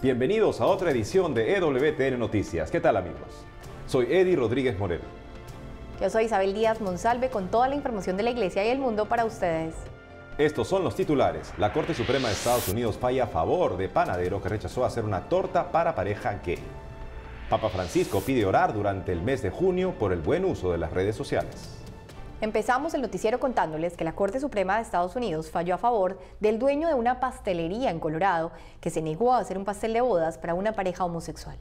Bienvenidos a otra edición de EWTN Noticias. ¿Qué tal, amigos? Soy Eddie Rodríguez Moreno. Yo soy Isabel Díaz Monsalve con toda la información de la Iglesia y el mundo para ustedes. Estos son los titulares. La Corte Suprema de Estados Unidos falla a favor de panadero que rechazó hacer una torta para pareja gay. Papa Francisco pide orar durante el mes de junio por el buen uso de las redes sociales. Empezamos el noticiero contándoles que la Corte Suprema de Estados Unidos falló a favor del dueño de una pastelería en Colorado que se negó a hacer un pastel de bodas para una pareja homosexual.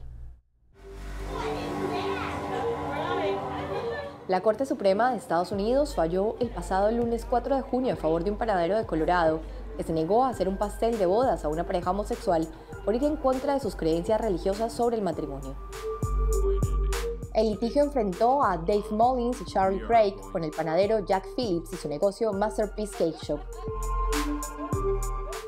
La Corte Suprema de Estados Unidos falló el pasado lunes 4 de junio a favor de un panadero de Colorado que se negó a hacer un pastel de bodas a una pareja homosexual por ir en contra de sus creencias religiosas sobre el matrimonio. El litigio enfrentó a Dave Mullins y Charlie Craig con el panadero Jack Phillips y su negocio Masterpiece Cake Shop.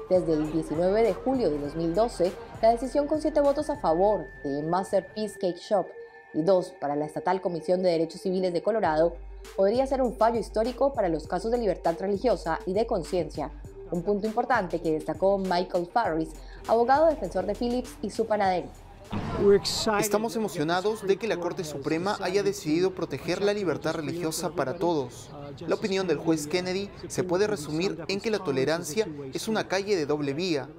Desde el 19 de julio de 2012, la decisión con 7 votos a favor de Masterpiece Cake Shop y 2 para la Estatal Comisión de Derechos Civiles de Colorado podría ser un fallo histórico para los casos de libertad religiosa y de conciencia, un punto importante que destacó Michael Farris, abogado defensor de Phillips y su panadero. Estamos emocionados de que la Corte Suprema haya decidido proteger la libertad religiosa para todos. La opinión del juez Kennedy se puede resumir en que la tolerancia es una calle de doble vía.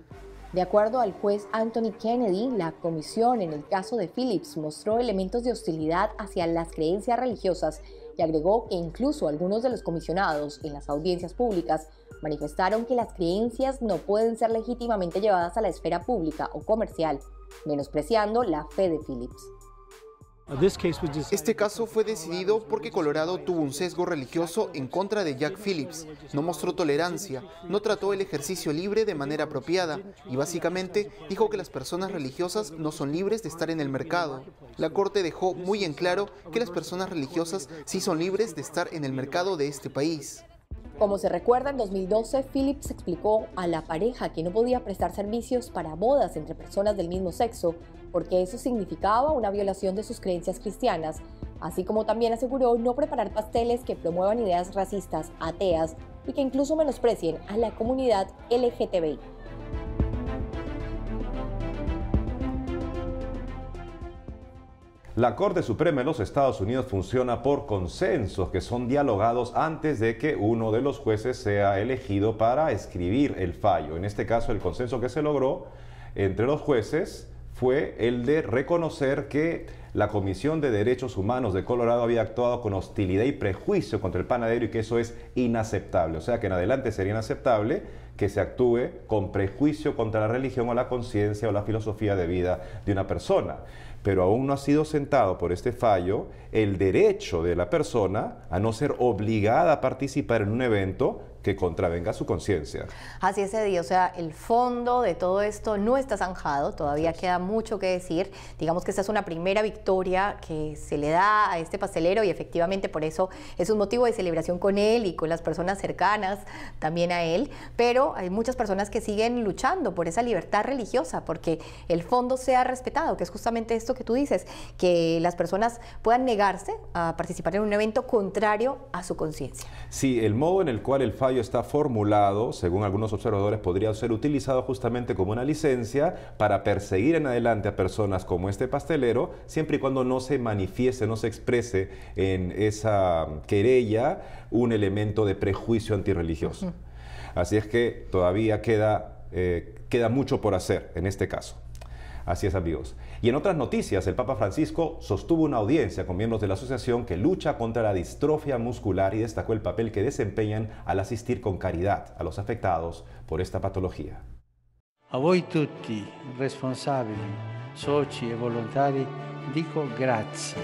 De acuerdo al juez Anthony Kennedy, la comisión en el caso de Phillips mostró elementos de hostilidad hacia las creencias religiosas y agregó que incluso algunos de los comisionados en las audiencias públicas manifestaron que las creencias no pueden ser legítimamente llevadas a la esfera pública o comercial, menospreciando la fe de Phillips. Este caso fue decidido porque Colorado tuvo un sesgo religioso en contra de Jack Phillips, no mostró tolerancia, no trató el ejercicio libre de manera apropiada y básicamente dijo que las personas religiosas no son libres de estar en el mercado. La Corte dejó muy en claro que las personas religiosas sí son libres de estar en el mercado de este país. Como se recuerda, en 2012, Phillips explicó a la pareja que no podía prestar servicios para bodas entre personas del mismo sexo, porque eso significaba una violación de sus creencias cristianas, así como también aseguró no preparar pasteles que promuevan ideas racistas, ateas y que incluso menosprecien a la comunidad LGTBI. La Corte Suprema de los Estados Unidos funciona por consensos que son dialogados antes de que uno de los jueces sea elegido para escribir el fallo. En este caso, el consenso que se logró entre los jueces fue el de reconocer que la Comisión de Derechos Humanos de Colorado había actuado con hostilidad y prejuicio contra el panadero y que eso es inaceptable. O sea que en adelante sería inaceptable que se actúe con prejuicio contra la religión o la conciencia o la filosofía de vida de una persona. Pero aún no ha sido sentado por este fallo el derecho de la persona a no ser obligada a participar en un evento que contravenga su conciencia. Así es, Eddie, o sea, el fondo de todo esto no está zanjado, todavía queda mucho que decir. Digamos que esta es una primera victoria que se le da a este pastelero y efectivamente por eso es un motivo de celebración con él y con las personas cercanas también a él, pero hay muchas personas que siguen luchando por esa libertad religiosa, porque el fondo sea respetado, que es justamente esto que tú dices, que las personas puedan negarse a participar en un evento contrario a su conciencia. Sí, el modo en el cual el fallo está formulado, según algunos observadores, podría ser utilizado justamente como una licencia para perseguir en adelante a personas como este pastelero, siempre y cuando no se manifieste, no se exprese en esa querella un elemento de prejuicio antirreligioso. Así es que todavía queda mucho por hacer en este caso. Así es, amigos. Y en otras noticias, el Papa Francisco sostuvo una audiencia con miembros de la asociación que lucha contra la distrofia muscular y destacó el papel que desempeñan al asistir con caridad a los afectados por esta patología. A voi tutti, responsabili, soci e volontari, dico grazie.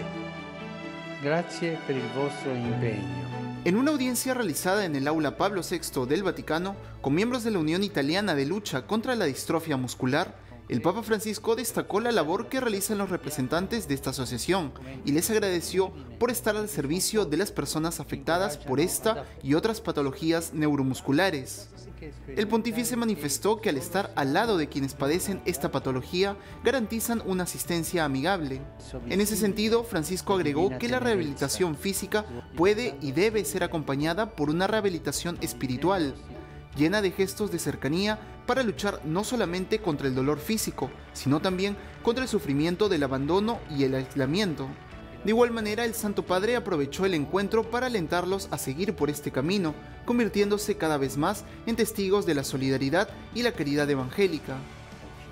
Grazie per il vostro impegno. En una audiencia realizada en el Aula Pablo VI del Vaticano, con miembros de la Unión Italiana de Lucha contra la Distrofia Muscular, el Papa Francisco destacó la labor que realizan los representantes de esta asociación y les agradeció por estar al servicio de las personas afectadas por esta y otras patologías neuromusculares. El pontífice manifestó que al estar al lado de quienes padecen esta patología, garantizan una asistencia amigable. En ese sentido, Francisco agregó que la rehabilitación física puede y debe ser acompañada por una rehabilitación espiritual, llena de gestos de cercanía, para luchar no solamente contra el dolor físico, sino también contra el sufrimiento del abandono y el aislamiento. De igual manera, el Santo Padre aprovechó el encuentro para alentarlos a seguir por este camino, convirtiéndose cada vez más en testigos de la solidaridad y la caridad evangélica.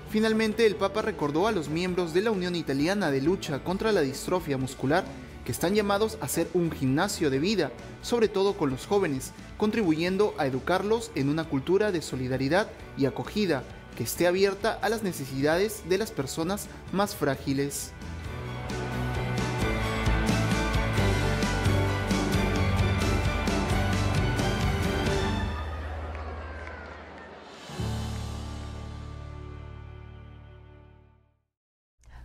Finalmente, el Papa recordó a los miembros de la Unión Italiana de Lucha contra la Distrofia Muscular que están llamados a ser un gimnasio de vida, sobre todo con los jóvenes, contribuyendo a educarlos en una cultura de solidaridad y acogida que esté abierta a las necesidades de las personas más frágiles.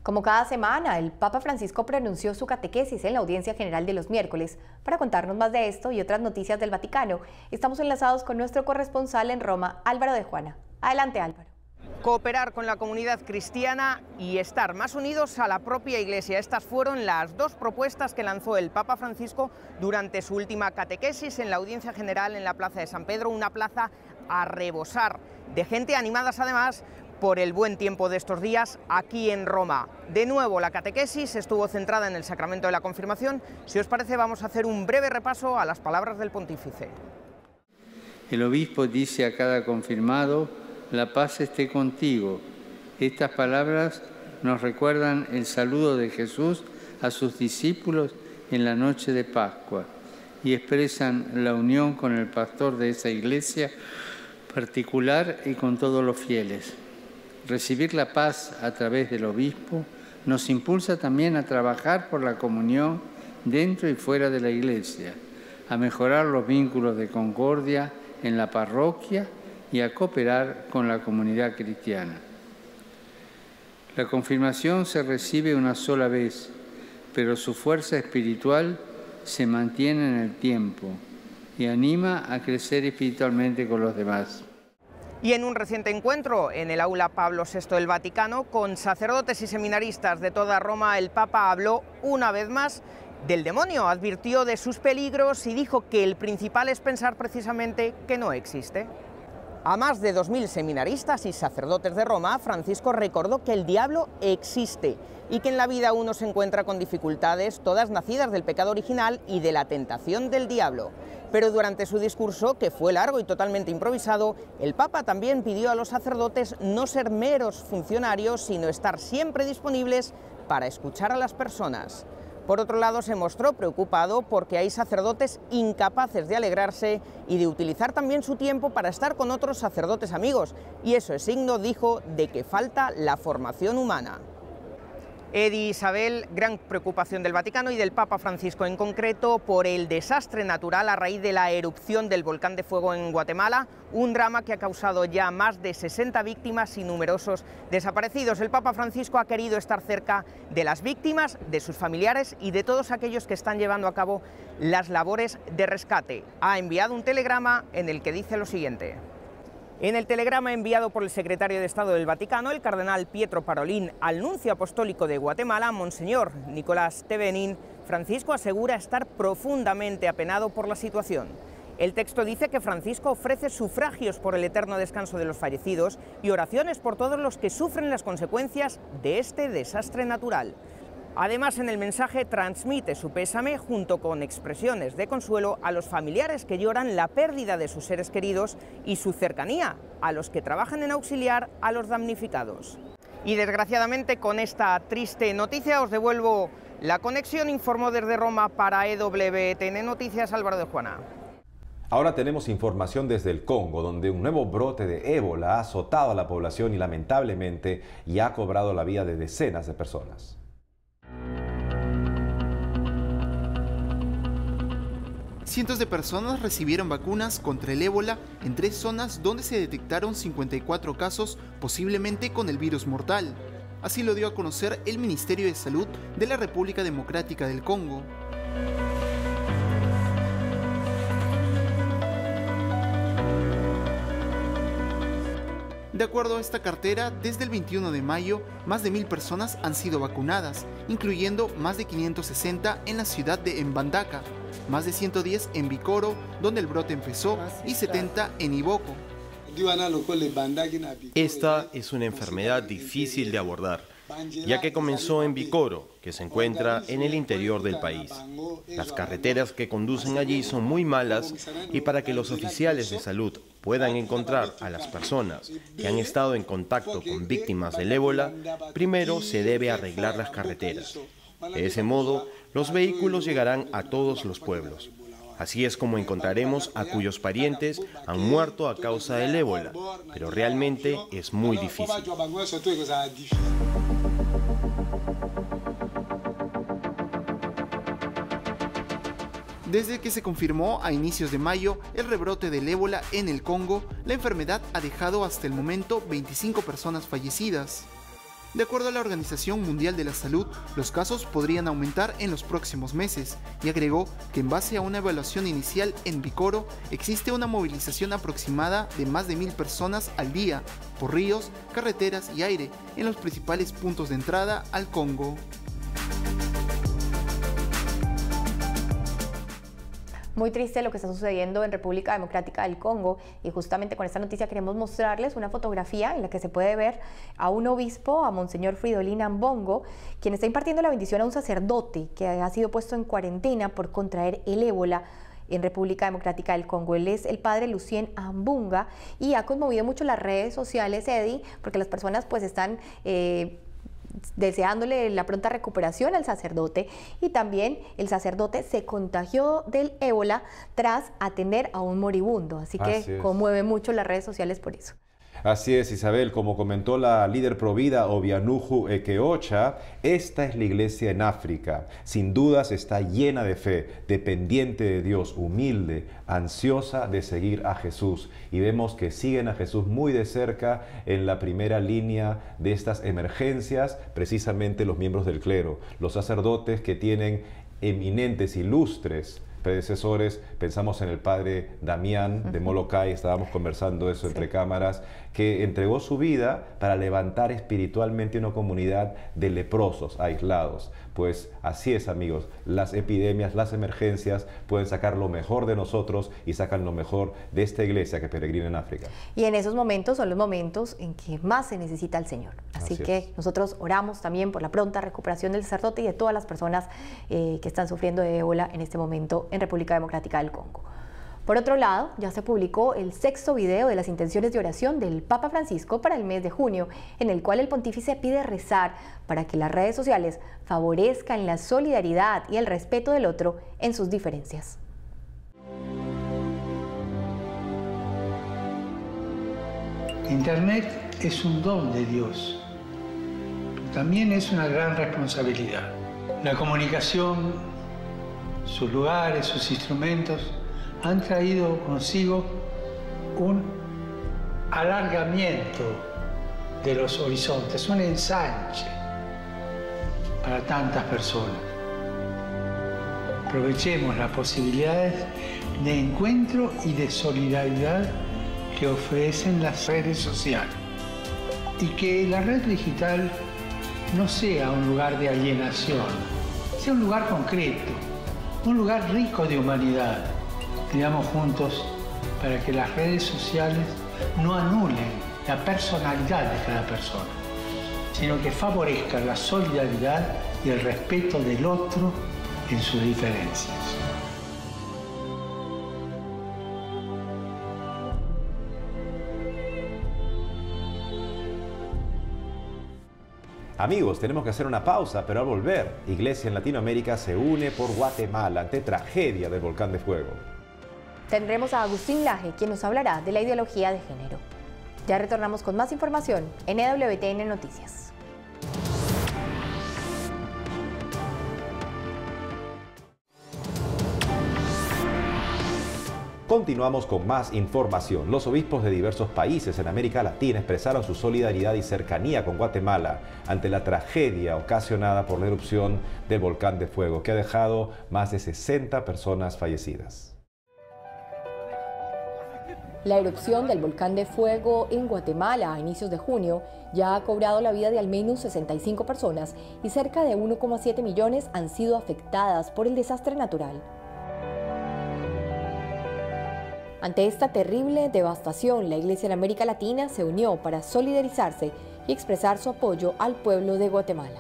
Como cada semana, el Papa Francisco pronunció su catequesis en la audiencia general de los miércoles. Para contarnos más de esto y otras noticias del Vaticano, estamos enlazados con nuestro corresponsal en Roma, Álvaro de Juana. Adelante, Álvaro. Cooperar con la comunidad cristiana y estar más unidos a la propia Iglesia. Estas fueron las dos propuestas que lanzó el Papa Francisco durante su última catequesis en la audiencia general en la Plaza de San Pedro, una plaza a rebosar de gente, animadas además por el buen tiempo de estos días aquí en Roma. De nuevo, la catequesis estuvo centrada en el sacramento de la confirmación. Si os parece, vamos a hacer un breve repaso a las palabras del pontífice. El obispo dice a cada confirmado: la paz esté contigo. Estas palabras nos recuerdan el saludo de Jesús a sus discípulos en la noche de Pascua y expresan la unión con el pastor de esa iglesia particular y con todos los fieles. Recibir la paz a través del obispo nos impulsa también a trabajar por la comunión dentro y fuera de la iglesia, a mejorar los vínculos de concordia en la parroquia y a cooperar con la comunidad cristiana. La confirmación se recibe una sola vez, pero su fuerza espiritual se mantiene en el tiempo y anima a crecer espiritualmente con los demás. Y en un reciente encuentro en el aula Pablo VI del Vaticano, con sacerdotes y seminaristas de toda Roma, el Papa habló una vez más del demonio, advirtió de sus peligros y dijo que el principal es pensar precisamente que no existe. A más de 2000 seminaristas y sacerdotes de Roma, Francisco recordó que el diablo existe y que en la vida uno se encuentra con dificultades, todas nacidas del pecado original y de la tentación del diablo. Pero durante su discurso, que fue largo y totalmente improvisado, el Papa también pidió a los sacerdotes no ser meros funcionarios, sino estar siempre disponibles para escuchar a las personas. Por otro lado, se mostró preocupado porque hay sacerdotes incapaces de alegrarse y de utilizar también su tiempo para estar con otros sacerdotes amigos, y eso es signo, dijo, de que falta la formación humana. Edi Isabel, gran preocupación del Vaticano y del Papa Francisco en concreto por el desastre natural a raíz de la erupción del volcán de fuego en Guatemala, un drama que ha causado ya más de 60 víctimas y numerosos desaparecidos. El Papa Francisco ha querido estar cerca de las víctimas, de sus familiares y de todos aquellos que están llevando a cabo las labores de rescate. Ha enviado un telegrama en el que dice lo siguiente. En el telegrama enviado por el secretario de Estado del Vaticano, el cardenal Pietro Parolin, al nuncio apostólico de Guatemala, Monseñor Nicolás Tevenin, Francisco asegura estar profundamente apenado por la situación. El texto dice que Francisco ofrece sufragios por el eterno descanso de los fallecidos y oraciones por todos los que sufren las consecuencias de este desastre natural. Además, en el mensaje transmite su pésame junto con expresiones de consuelo a los familiares que lloran la pérdida de sus seres queridos y su cercanía a los que trabajan en auxiliar a los damnificados. Y desgraciadamente, con esta triste noticia os devuelvo la conexión. Informó desde Roma para EWTN Noticias Álvaro de Juana. Ahora tenemos información desde el Congo, donde un nuevo brote de ébola ha azotado a la población y lamentablemente ya ha cobrado la vida de decenas de personas. Cientos de personas recibieron vacunas contra el ébola en 3 zonas donde se detectaron 54 casos, posiblemente con el virus mortal. Así lo dio a conocer el Ministerio de Salud de la República Democrática del Congo. De acuerdo a esta cartera, desde el 21 de mayo, más de 1000 personas han sido vacunadas, incluyendo más de 560 en la ciudad de Mbandaka, más de 110 en Bikoro, donde el brote empezó, y 70 en Iboko. Esta es una enfermedad difícil de abordar, ya que comenzó en Bikoro, que se encuentra en el interior del país. Las carreteras que conducen allí son muy malas y para que los oficiales de salud puedan encontrar a las personas que han estado en contacto con víctimas del ébola, primero se debe arreglar las carreteras. De ese modo, los vehículos llegarán a todos los pueblos. Así es como encontraremos a cuyos parientes han muerto a causa del ébola, pero realmente es muy difícil. Desde que se confirmó a inicios de mayo el rebrote del ébola en el Congo, la enfermedad ha dejado hasta el momento 25 personas fallecidas. De acuerdo a la Organización Mundial de la Salud, los casos podrían aumentar en los próximos meses, y agregó que en base a una evaluación inicial en Bikoro, existe una movilización aproximada de más de 1000 personas al día, por ríos, carreteras y aire, en los principales puntos de entrada al Congo. Muy triste lo que está sucediendo en República Democrática del Congo, y justamente con esta noticia queremos mostrarles una fotografía en la que se puede ver a un obispo, a Monseñor Fridolin Ambongo, quien está impartiendo la bendición a un sacerdote que ha sido puesto en cuarentena por contraer el ébola en República Democrática del Congo. Él es el padre Lucien Ambunga y ha conmovido mucho las redes sociales, Eddie, porque las personas pues están deseándole la pronta recuperación al sacerdote, y también el sacerdote se contagió del ébola tras atender a un moribundo, así que conmueve mucho las redes sociales por eso. Así es, Isabel, como comentó la líder provida Obianuju Ekeocha, esta es la iglesia en África. Sin dudas está llena de fe, dependiente de Dios, humilde, ansiosa de seguir a Jesús. Y vemos que siguen a Jesús muy de cerca en la primera línea de estas emergencias, precisamente los miembros del clero, los sacerdotes que tienen eminentes, ilustres predecesores. Pensamos en el padre Damián de Molokai, estábamos conversando eso entre cámaras, que entregó su vida para levantar espiritualmente una comunidad de leprosos aislados. Pues así es, amigos, las epidemias, las emergencias pueden sacar lo mejor de nosotros y sacan lo mejor de esta iglesia que peregrina en África. Y en esos momentos son los momentos en que más se necesita al Señor. Así que nosotros oramos también por la pronta recuperación del sacerdote y de todas las personas que están sufriendo de ébola en este momento en República Democrática del Congo. Por otro lado, ya se publicó el 6º video de las intenciones de oración del Papa Francisco para el mes de junio, en el cual el pontífice pide rezar para que las redes sociales favorezcan la solidaridad y el respeto del otro en sus diferencias. Internet es un don de Dios, también es una gran responsabilidad. La comunicación, sus lugares, sus instrumentos, han traído consigo un alargamiento de los horizontes, un ensanche para tantas personas. Aprovechemos las posibilidades de encuentro y de solidaridad que ofrecen las redes sociales, y que la red digital no sea un lugar de alienación, sea un lugar concreto, un lugar rico de humanidad. Pidamos juntos para que las redes sociales no anulen la personalidad de cada persona, sino que favorezcan la solidaridad y el respeto del otro en sus diferencias. Amigos, tenemos que hacer una pausa, pero al volver, Iglesia en Latinoamérica se une por Guatemala ante tragedia del volcán de fuego. Tendremos a Agustín Laje, quien nos hablará de la ideología de género. Ya retornamos con más información en EWTN Noticias. Continuamos con más información. Los obispos de diversos países en América Latina expresaron su solidaridad y cercanía con Guatemala ante la tragedia ocasionada por la erupción del volcán de fuego, que ha dejado más de 60 personas fallecidas. La erupción del volcán de fuego en Guatemala a inicios de junio ya ha cobrado la vida de al menos 65 personas y cerca de 1,7 millones han sido afectadas por el desastre natural. Ante esta terrible devastación, la Iglesia en América Latina se unió para solidarizarse y expresar su apoyo al pueblo de Guatemala.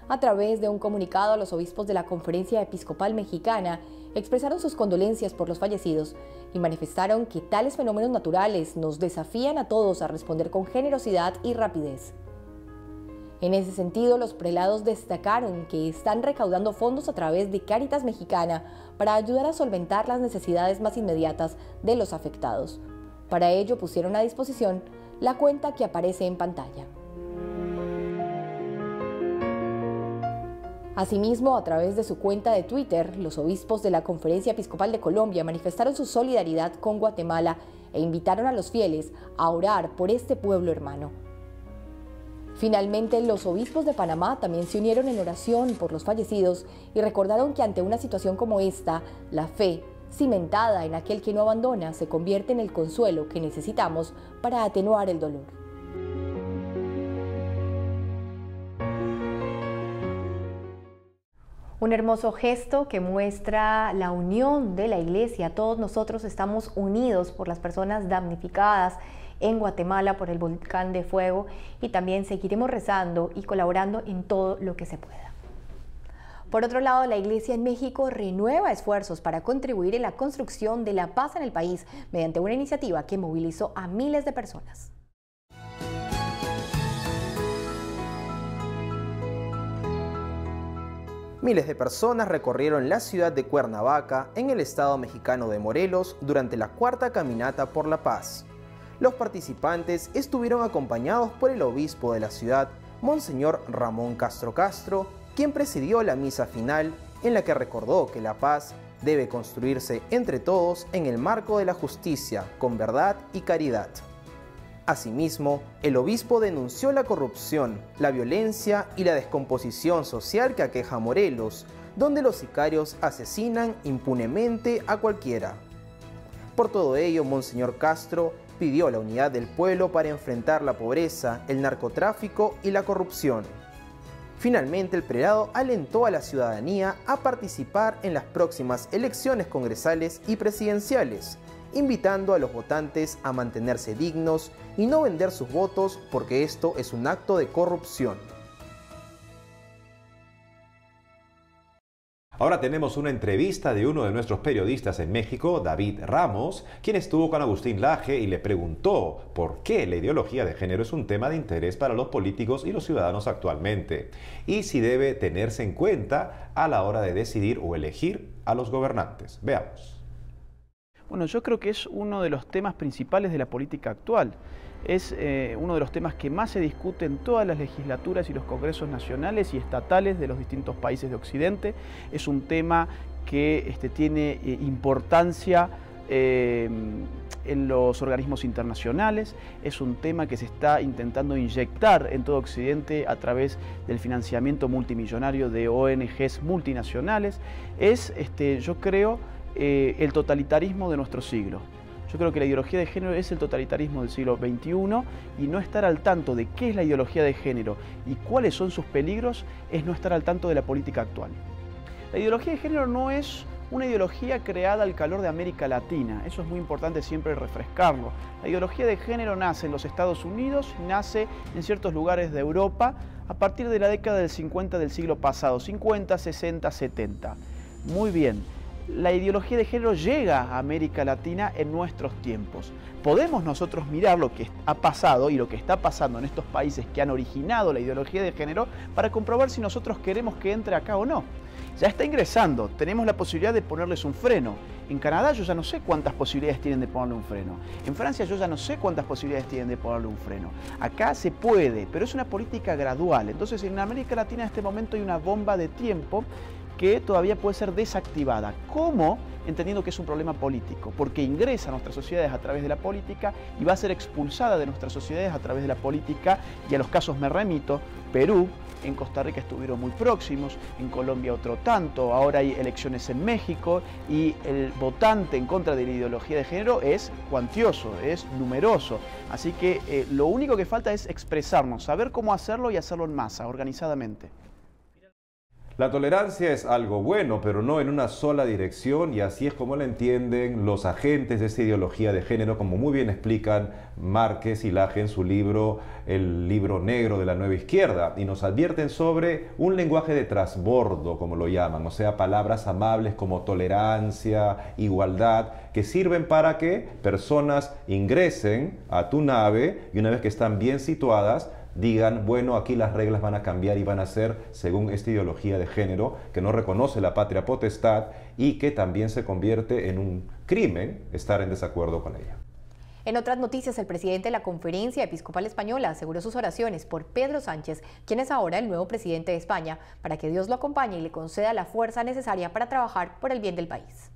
A través de un comunicado, los obispos de la Conferencia Episcopal Mexicana expresaron sus condolencias por los fallecidos y manifestaron que tales fenómenos naturales nos desafían a todos a responder con generosidad y rapidez. En ese sentido, los prelados destacaron que están recaudando fondos a través de Cáritas Mexicana para ayudar a solventar las necesidades más inmediatas de los afectados. Para ello pusieron a disposición la cuenta que aparece en pantalla. Asimismo, a través de su cuenta de Twitter, los obispos de la Conferencia Episcopal de Colombia manifestaron su solidaridad con Guatemala e invitaron a los fieles a orar por este pueblo hermano. Finalmente, los obispos de Panamá también se unieron en oración por los fallecidos y recordaron que ante una situación como esta, la fe, cimentada en aquel que no abandona, se convierte en el consuelo que necesitamos para atenuar el dolor. Un hermoso gesto que muestra la unión de la Iglesia. Todos nosotros estamos unidos por las personas damnificadas en Guatemala por el volcán de fuego y también seguiremos rezando y colaborando en todo lo que se pueda. Por otro lado, la Iglesia en México renueva esfuerzos para contribuir en la construcción de la paz en el país mediante una iniciativa que movilizó a miles de personas. Miles de personas recorrieron la ciudad de Cuernavaca, en el estado mexicano de Morelos, durante la cuarta caminata por la paz. Los participantes estuvieron acompañados por el obispo de la ciudad, Monseñor Ramón Castro Castro, quien presidió la misa final en la que recordó que la paz debe construirse entre todos en el marco de la justicia, con verdad y caridad. Asimismo, el obispo denunció la corrupción, la violencia y la descomposición social que aqueja a Morelos, donde los sicarios asesinan impunemente a cualquiera. Por todo ello, Monseñor Castro pidió la unidad del pueblo para enfrentar la pobreza, el narcotráfico y la corrupción. Finalmente, el prelado alentó a la ciudadanía a participar en las próximas elecciones congresales y presidenciales, invitando a los votantes a mantenerse dignos y no vender sus votos porque esto es un acto de corrupción. Ahora tenemos una entrevista de uno de nuestros periodistas en México, David Ramos, quien estuvo con Agustín Laje y le preguntó por qué la ideología de género es un tema de interés para los políticos y los ciudadanos actualmente, y si debe tenerse en cuenta a la hora de decidir o elegir a los gobernantes. Veamos. Bueno, yo creo que es uno de los temas principales de la política actual. Es uno de los temas que más se discute en todas las legislaturas y los congresos nacionales y estatales de los distintos países de Occidente. Es un tema que tiene importancia en los organismos internacionales. Es un tema que se está intentando inyectar en todo Occidente a través del financiamiento multimillonario de ONGs multinacionales. Es, yo creo, el totalitarismo de nuestro siglo. Yo creo que la ideología de género es el totalitarismo del siglo XXI y no estar al tanto de qué es la ideología de género y cuáles son sus peligros es no estar al tanto de la política actual. La ideología de género no es una ideología creada al calor de América Latina, eso es muy importante siempre refrescarlo. La ideología de género nace en los Estados Unidos, nace en ciertos lugares de Europa a partir de la década del 50 del siglo pasado, 50, 60, 70. Muy bien. La ideología de género llega a América Latina en nuestros tiempos. Podemos nosotros mirar lo que ha pasado y lo que está pasando en estos países que han originado la ideología de género para comprobar si nosotros queremos que entre acá o no. Ya está ingresando, tenemos la posibilidad de ponerles un freno. En Canadá yo ya no sé cuántas posibilidades tienen de ponerle un freno. En Francia yo ya no sé cuántas posibilidades tienen de ponerle un freno. Acá se puede, pero es una política gradual. Entonces en América Latina en este momento hay una bomba de tiempo que todavía puede ser desactivada. ¿Cómo? Entendiendo que es un problema político, porque ingresa a nuestras sociedades a través de la política y va a ser expulsada de nuestras sociedades a través de la política, y a los casos me remito. Perú, en Costa Rica estuvieron muy próximos, en Colombia otro tanto, ahora hay elecciones en México y el votante en contra de la ideología de género es cuantioso, es numeroso. Así que lo único que falta es expresarnos, saber cómo hacerlo y hacerlo en masa, organizadamente. La tolerancia es algo bueno, pero no en una sola dirección, y así es como la entienden los agentes de esta ideología de género, como muy bien explican Márquez y Laje en su libro, El libro negro de la nueva izquierda, y nos advierten sobre un lenguaje de trasbordo, como lo llaman, o sea, palabras amables como tolerancia, igualdad, que sirven para que personas ingresen a tu nave y una vez que están bien situadas, digan, bueno, aquí las reglas van a cambiar y van a ser según esta ideología de género que no reconoce la patria potestad y que también se convierte en un crimen estar en desacuerdo con ella. En otras noticias, el presidente de la Conferencia Episcopal Española aseguró sus oraciones por Pedro Sánchez, quien es ahora el nuevo presidente de España, para que Dios lo acompañe y le conceda la fuerza necesaria para trabajar por el bien del país.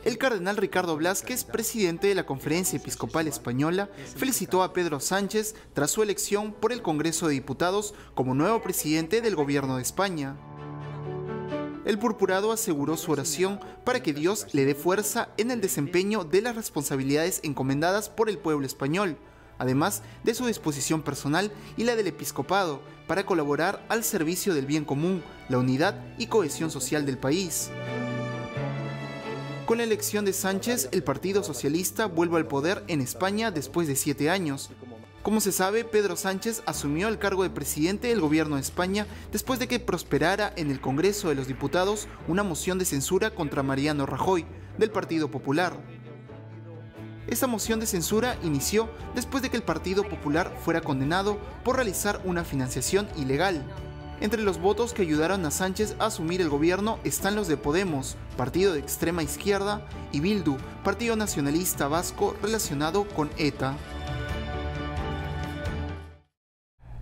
El cardenal Ricardo Blázquez, presidente de la Conferencia Episcopal Española, felicitó a Pedro Sánchez tras su elección por el Congreso de Diputados como nuevo presidente del Gobierno de España. El purpurado aseguró su oración para que Dios le dé fuerza en el desempeño de las responsabilidades encomendadas por el pueblo español, además de su disposición personal y la del episcopado para colaborar al servicio del bien común, la unidad y cohesión social del país. Con la elección de Sánchez, el Partido Socialista vuelve al poder en España después de 7 años. Como se sabe, Pedro Sánchez asumió el cargo de presidente del Gobierno de España después de que prosperara en el Congreso de los Diputados una moción de censura contra Mariano Rajoy, del Partido Popular. Esta moción de censura inició después de que el Partido Popular fuera condenado por realizar una financiación ilegal. Entre los votos que ayudaron a Sánchez a asumir el gobierno están los de Podemos, partido de extrema izquierda, y Bildu, partido nacionalista vasco relacionado con ETA.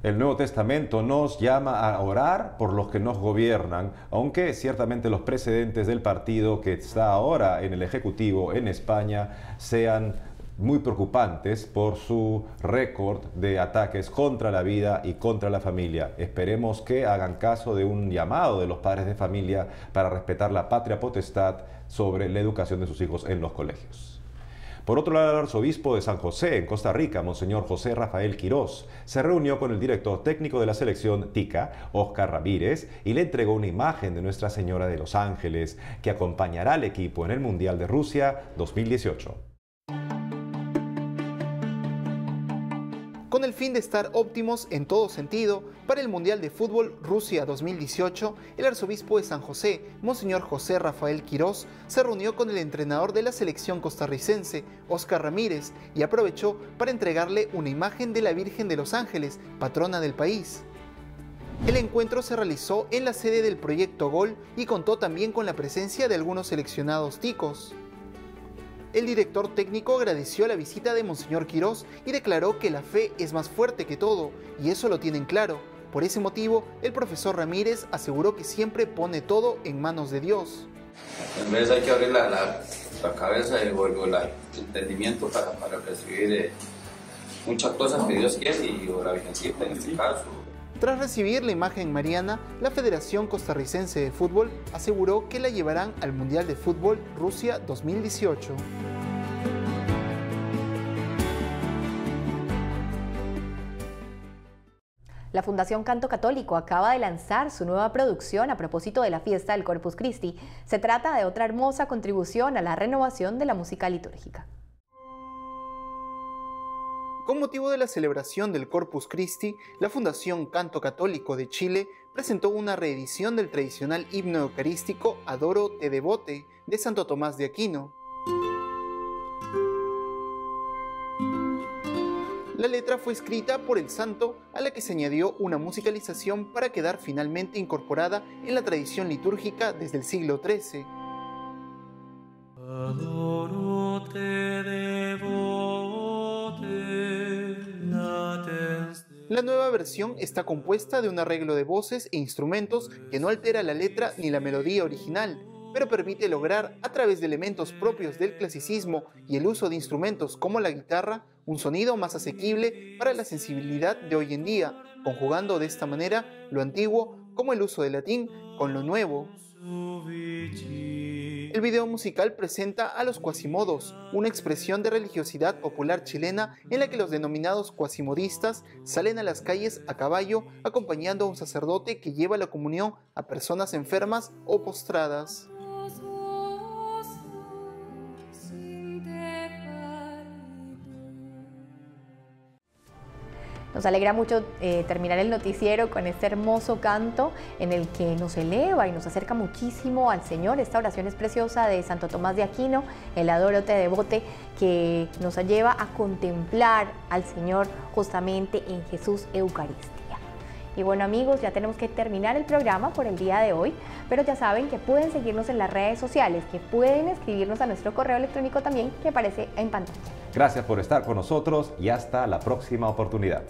El Nuevo Testamento nos llama a orar por los que nos gobiernan, aunque ciertamente los precedentes del partido que está ahora en el Ejecutivo en España sean muy preocupantes por su récord de ataques contra la vida y contra la familia. Esperemos que hagan caso de un llamado de los padres de familia para respetar la patria potestad sobre la educación de sus hijos en los colegios. Por otro lado, el arzobispo de San José, en Costa Rica, Monseñor José Rafael Quirós, se reunió con el director técnico de la selección TICA, Óscar Ramírez, y le entregó una imagen de Nuestra Señora de los Ángeles, que acompañará al equipo en el Mundial de Rusia 2018. Con el fin de estar óptimos en todo sentido, para el Mundial de Fútbol Rusia 2018, el arzobispo de San José, Monseñor José Rafael Quirós, se reunió con el entrenador de la selección costarricense, Óscar Ramírez, y aprovechó para entregarle una imagen de la Virgen de los Ángeles, patrona del país. El encuentro se realizó en la sede del Proyecto Gol y contó también con la presencia de algunos seleccionados ticos. El director técnico agradeció la visita de Monseñor Quirós y declaró que la fe es más fuerte que todo, y eso lo tienen claro. Por ese motivo, el profesor Ramírez aseguró que siempre pone todo en manos de Dios. En vez hay que abrir la cabeza y el entendimiento para recibir muchas cosas que Dios quiere, y la Virgencita en este caso. Tras recibir la imagen mariana, la Federación Costarricense de Fútbol aseguró que la llevarán al Mundial de Fútbol Rusia 2018. La Fundación Canto Católico acaba de lanzar su nueva producción a propósito de la fiesta del Corpus Christi. Se trata de otra hermosa contribución a la renovación de la música litúrgica. Con motivo de la celebración del Corpus Christi, la Fundación Canto Católico de Chile presentó una reedición del tradicional himno eucarístico Adoro te devote de Santo Tomás de Aquino. La letra fue escrita por el santo, a la que se añadió una musicalización para quedar finalmente incorporada en la tradición litúrgica desde el siglo XIII. Adoro te devote. La nueva versión está compuesta de un arreglo de voces e instrumentos que no altera la letra ni la melodía original, pero permite lograr, a través de elementos propios del clasicismo y el uso de instrumentos como la guitarra, un sonido más asequible para la sensibilidad de hoy en día, conjugando de esta manera lo antiguo como el uso del latín con lo nuevo. El video musical presenta a los cuasimodos, una expresión de religiosidad popular chilena en la que los denominados cuasimodistas salen a las calles a caballo acompañando a un sacerdote que lleva la comunión a personas enfermas o postradas. Nos alegra mucho terminar el noticiero con este hermoso canto en el que nos eleva y nos acerca muchísimo al Señor. Esta oración es preciosa de Santo Tomás de Aquino, el Adoro te devote, que nos lleva a contemplar al Señor justamente en Jesús Eucaristía. Y bueno amigos, ya tenemos que terminar el programa por el día de hoy, pero ya saben que pueden seguirnos en las redes sociales, que pueden escribirnos a nuestro correo electrónico también que aparece en pantalla. Gracias por estar con nosotros y hasta la próxima oportunidad.